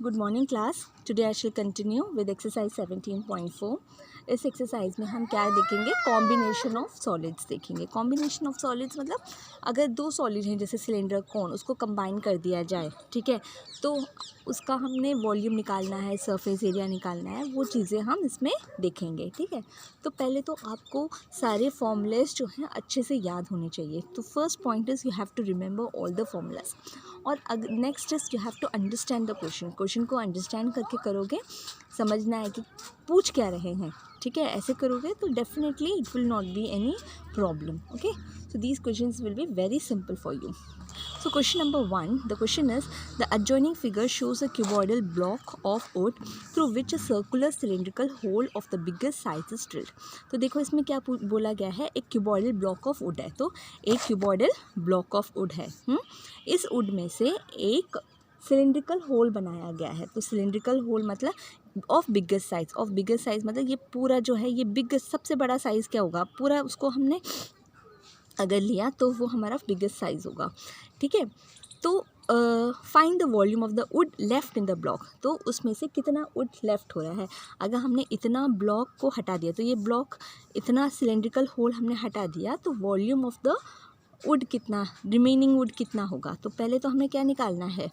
Good morning class. Today I shall continue with exercise 17.4। इस exercise में हम क्या देखेंगे, कॉम्बिनेशन ऑफ सॉलिड्स देखेंगे। कॉम्बिनेशन ऑफ सॉलिड्स मतलब अगर दो सॉलिड हैं जैसे सिलेंडर कोन, उसको कंबाइन कर दिया जाए, ठीक है, तो उसका हमने वॉल्यूम निकालना है, सरफेस एरिया निकालना है, वो चीज़ें हम इसमें देखेंगे। ठीक है, तो पहले तो आपको सारे फॉर्मूलेस जो हैं अच्छे से याद होने चाहिए। तो first point is you have to remember all the formulas, और next is you have to understand the question को अंडरस्टैंड करके करोगे, समझना है कि पूछ क्या रहे हैं। ठीक है, ऐसे करोगे तो definitely it will not be any problem. Okay, so these questions will be very simple for you. So question number 1, the question is, the adjoining figure shows a cuboidal block of wood through which a circular cylindrical hole of the biggest size is drilled. तो देखो इसमें क्या बोला गया है, एक cuboidal block of would है। तो एक क्यूबॉइडल ब्लॉक ऑफ वुड है, इस वुड में से एक सिलिंड्रिकल होल बनाया गया है। तो सिलिंड्रिकल होल मतलब of biggest size, of biggest size मतलब ये पूरा जो है, ये बिगेस्ट सबसे बड़ा साइज़ क्या होगा, पूरा उसको हमने अगर लिया तो वो हमारा बिगेस्ट साइज़ होगा। ठीक है, तो find the volume of the wood left in the block. तो उसमें से कितना वुड लेफ्ट हो रहा है। अगर हमने इतना ब्लॉक को हटा दिया, तो ये ब्लॉक इतना सिलेंड्रिकल होल हमने हटा दिया, तो वॉल्यूम ऑफ द वुड कितना, रिमेनिंग वुड कितना होगा। तो पहले तो हमें क्या निकालना है,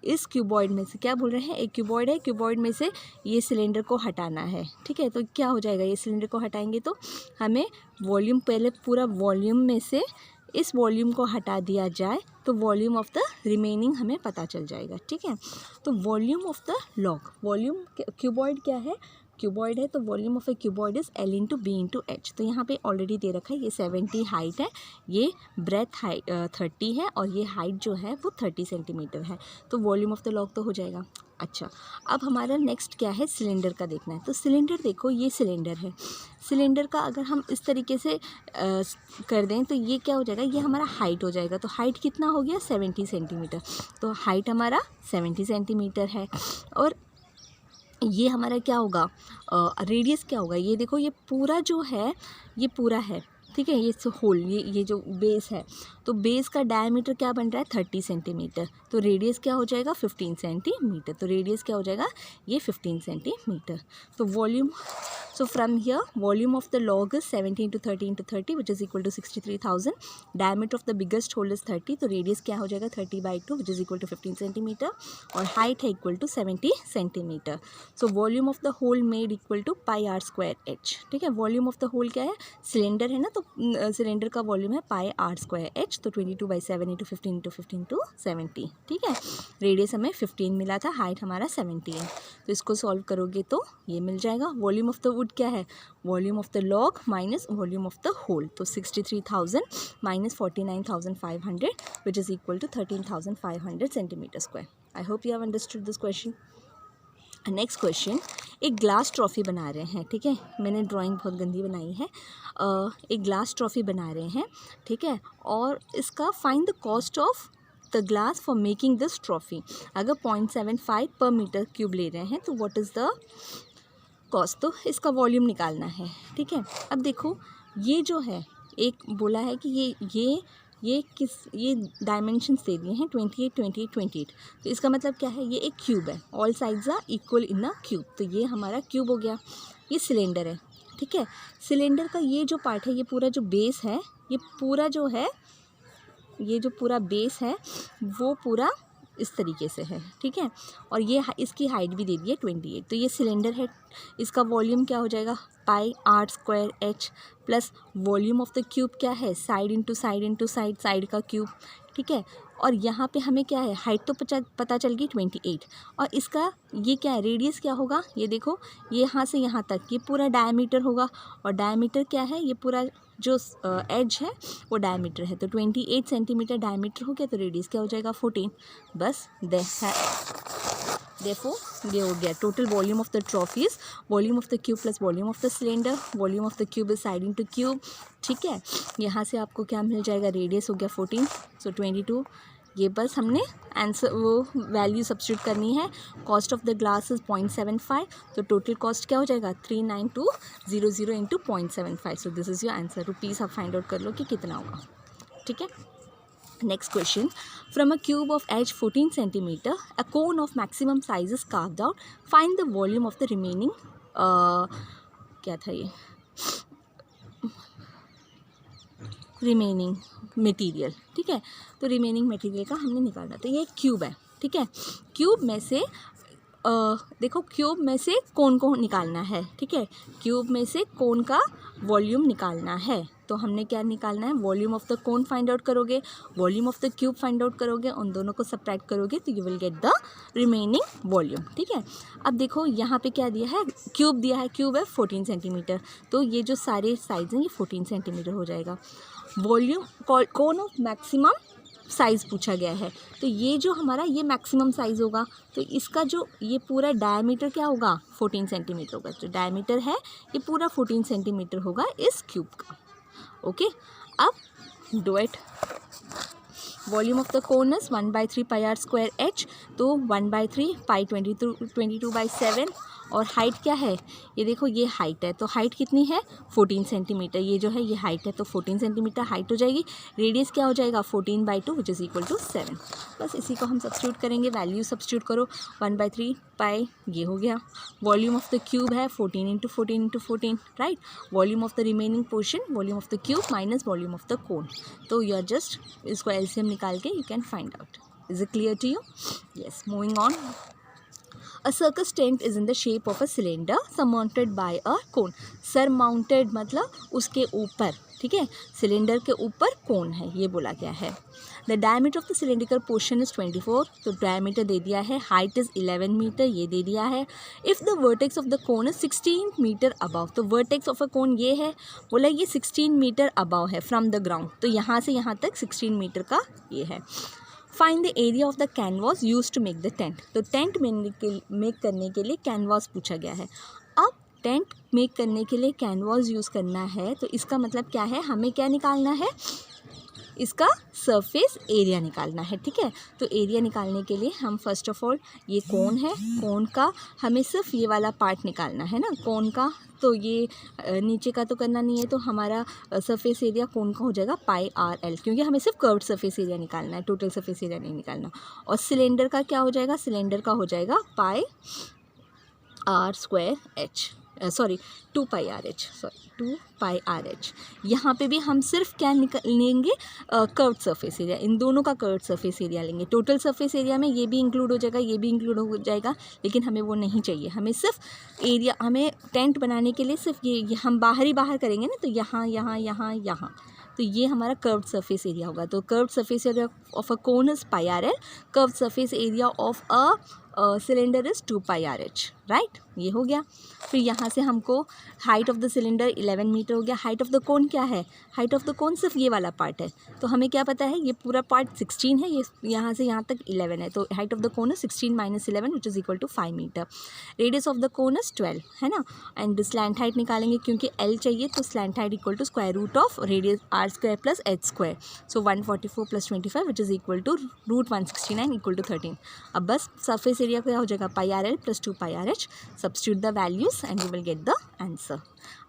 इस क्यूबॉइड में से क्या बोल रहे हैं, एक क्यूबॉइड है, क्यूबॉइड में से ये सिलेंडर को हटाना है। ठीक है, तो क्या हो जाएगा, ये सिलेंडर को हटाएंगे तो हमें वॉल्यूम, पहले पूरा वॉल्यूम में से इस वॉल्यूम को हटा दिया जाए तो वॉल्यूम ऑफ द रिमेनिंग हमें पता चल जाएगा। ठीक है, तो volume of the log, volume cuboid क्या है, क्यूबॉइड है, तो volume of a cuboid is L into B into H. तो यहाँ पे ऑलरेडी दे रखा है, ये 70 हाइट है, ये ब्रेथ हाइट 30 है, और ये हाइट जो है वो 30 सेंटीमीटर है। तो वॉल्यूम ऑफ द लॉग तो हो जाएगा। अच्छा, अब हमारा नेक्स्ट क्या है, सिलेंडर का देखना है। तो सिलेंडर देखो, ये सिलेंडर है, सिलेंडर का अगर हम इस तरीके से कर दें तो ये क्या हो जाएगा, ये हमारा हाइट हो जाएगा। तो हाइट कितना हो गया, 70 सेंटीमीटर। तो हाइट हमारा 70 सेंटीमीटर है, और ये हमारा क्या होगा, रेडियस क्या होगा, ये देखो, ये पूरा जो है, ये पूरा है। ठीक है, ये होल, ये जो बेस है, तो बेस का डायमीटर क्या बन रहा है, 30 सेंटीमीटर। तो रेडियस क्या हो जाएगा, 15 सेंटीमीटर। तो रेडियस क्या हो जाएगा, ये 15 सेंटीमीटर। तो volume, so from here volume of the log is 70 into 30 into 30 which is equal to 63,000. diameter of the biggest hole is 30, तो radius क्या हो जाएगा, 30/2 which is equal to 15 centimetre, और height है equal to 70 centimetre. so volume of the hole made equal to pi r square h. ठीक है, volume of the hole क्या है, सिलेंडर है ना, तो सिलेंडर का वॉल्यूम है pi r square h, तो 22/7 into 15 into 15 to 70। ठीक है, रेडियस हमें 15 मिला था, हाइट हमारा 70 है, तो इसको सॉल्व करोगे तो ये मिल जाएगा। वॉल्यूम ऑफ द वुड क्या है, volume of the log minus volume of the hole. तो 63,000 minus 49,500 which is equal to 13,500 centimetre square. I hope you have understood this question. Next question, एक ग्लास ट्रॉफ़ी बना रहे हैं। ठीक है, मैंने ड्राइंग बहुत गंदी बनाई है। एक ग्लास ट्रॉफ़ी बना रहे हैं, ठीक है, और इसका find the cost of the glass for making this trophy. अगर 0.75 पर मीटर क्यूब ले रहे हैं तो व्हाट इज़ द कॉस्ट, तो इसका वॉल्यूम निकालना है। ठीक है, अब देखो, ये जो है, एक बोला है कि ये डायमेंशंस दे दिए हैं 28, 28, 28। तो इसका मतलब क्या है, ये एक क्यूब है, all sides are equal in a cube. तो ये हमारा क्यूब हो गया। ये सिलेंडर है। ठीक है, सिलेंडर का ये जो पार्ट है, ये पूरा जो बेस है, ये पूरा जो है, ये जो पूरा बेस है वो पूरा इस तरीके से है। ठीक है, और ये इसकी हाइट भी दे दी है 28। तो ये सिलेंडर है, इसका वॉल्यूम क्या हो जाएगा, पाई r square h, plus volume of the cube क्या है, side into side into side, side का क्यूब। ठीक है, और यहाँ पे हमें क्या है, हाइट तो पता चल गई 28, और इसका ये क्या है, रेडियस क्या होगा, ये देखो, ये यहाँ से यहाँ तक ये पूरा डायमीटर होगा, और डायमीटर क्या है, ये पूरा जो एज है वो डायमीटर है। तो 28 सेंटीमीटर डायमीटर हो गया, तो रेडियस क्या हो जाएगा, 14। बस देखो, ये हो गया total volume of the trophies, volume of the cube plus volume of the cylinder, volume of the cube is side into cube. ठीक है, यहाँ से आपको क्या मिल जाएगा, रेडियस हो गया 14, सो 22। ये बस हमने आंसर वो वैल्यू सब्स्टिट्यूट करनी है। Cost of the glass is 0.75, तो टोटल कॉस्ट क्या हो जाएगा, 39200 into 0.75। So this is your answer. Rupees आप फाइंड आउट कर लो कि कितना होगा। ठीक है। Next question. From a cube of edge 14 centimeter, a cone of maximum size is carved out. Find the volume of the remaining क्या था ये रिमेनिंग मटेरियल. ठीक है, तो रिमेनिंग मटेरियल का हमने निकालना. तो ये क्यूब है. ठीक है, क्यूब में से देखो, क्यूब में से कोन को निकालना है. ठीक है, क्यूब में से कोन का वॉल्यूम निकालना है. तो हमने क्या निकालना है, volume of the cone find out करोगे, volume of the cube find out करोगे, उन दोनों को सब्ट्रैक्ट करोगे तो you will get the remaining volume. ठीक है, अब देखो यहाँ पे क्या दिया है, क्यूब दिया है. क्यूब है 14 सेंटीमीटर, तो ये जो सारे साइज हैं ये 14 सेंटीमीटर हो जाएगा. Volume cone of maximum size पूछा गया है, तो ये जो हमारा ये मैक्सिमम साइज़ होगा, तो इसका जो ये पूरा डायमीटर क्या होगा, 14 सेंटीमीटर होगा. जो डायमीटर है ये पूरा 14 सेंटीमीटर होगा इस क्यूब का. ओके, अब do it. Volume of the cone is 1/3 pi r square h, तो 1/3 पाई 22/7. और हाइट क्या है, ये देखो ये हाइट है, तो हाइट कितनी है 14 सेंटीमीटर. ये जो है ये हाइट है, तो 14 सेंटीमीटर हाइट हो जाएगी. रेडियस क्या हो जाएगा 14/2 विच इज़ इक्वल टू 7. बस इसी को हम सब्स्टिट्यूट करेंगे, वैल्यू सब्स्टिट्यूट करो. 1/3 पाई ये हो गया. वॉल्यूम ऑफ द क्यूब है 14 × 14 × 14, right. Volume of the remaining portion, volume of the cube minus volume of the cone. तो यू आर जस्ट इसको एलसीएम निकाल के you can find out. Is it clear to you? Yes, moving on. A circus tent is in the shape of a cylinder surmounted by a cone. Surmounted मतलब उसके ऊपर. ठीक है, cylinder के ऊपर कोन है, ये बोला गया है. The diameter of the cylindrical portion is 24, तो diameter दे दिया है. Height is 11 मीटर, ये दे दिया है. If the vertex of the cone is 16 metre above, तो vertex of a cone ये है, बोला ये 16 मीटर above है from the ground, तो यहाँ से यहाँ तक 16 मीटर का ये है. Find the area of the canvas use to make the tent. तो टेंट मेक करने के लिए कैनवास पूछा गया है. अब टेंट मेक करने के लिए कैनवास यूज़ करना है, तो इसका मतलब क्या है, हमें क्या निकालना है, इसका सरफेस एरिया निकालना है. ठीक है, तो एरिया निकालने के लिए हम फर्स्ट ऑफ ऑल, ये कोन है, कोन का हमें सिर्फ ये वाला पार्ट निकालना है ना, कोन का. तो ये नीचे का तो करना नहीं है, तो हमारा सरफेस एरिया कोन का हो जाएगा पाई आर एल, क्योंकि हमें सिर्फ कर्व्ड सरफेस एरिया निकालना है, टोटल सरफेस एरिया नहीं निकालना. और सिलेंडर का क्या हो जाएगा, सिलेंडर का हो जाएगा pi r square h, sorry 2 pi r h, sorry 2 pi r h. यहाँ पे भी हम सिर्फ क्या लेंगे, कर्व्ड सरफेस एरिया. इन दोनों का कर्व्ड सरफेस एरिया लेंगे. टोटल सरफेस एरिया में ये भी इंक्लूड हो जाएगा, ये भी इंक्लूड हो जाएगा, लेकिन हमें वो नहीं चाहिए. हमें सिर्फ एरिया, हमें टेंट बनाने के लिए सिर्फ ये हम बाहर ही बाहर करेंगे ना, तो यहाँ यहाँ यहाँ यहाँ, तो ये हमारा कर्व्ड सरफेस एरिया होगा. तो curved surface area of a cone is pi r l, curved surface area of a cylinder is 2 pi r h, right. ये हो गया. फिर यहाँ से हमको height of the cylinder 11 metre हो गया. हाइट ऑफ द कोन क्या है, हाइट ऑफ द कोन सिर्फ ये वाला पार्ट है, तो हमें क्या पता है, ये पूरा पार्ट 16 है, ये यहाँ से यहाँ तक 11 है, तो height of the cone is 16 - 11 which is equal to 5 metre. Radius of the cone is 12 है ना. एंड स्लैंट हाइट निकालेंगे, क्योंकि एल चाहिए, तो slant height equal to square root of radius r square plus h square, so 144 + 25 which is equal to √169 equal to 13. अब बस surface area क्या हो जाएगा, pi r l plus 2 pi r h. Substitute the values and you will get the answer.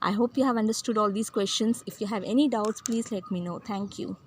I hope you have understood all these questions. If you have any doubts, please let me know. Thank you.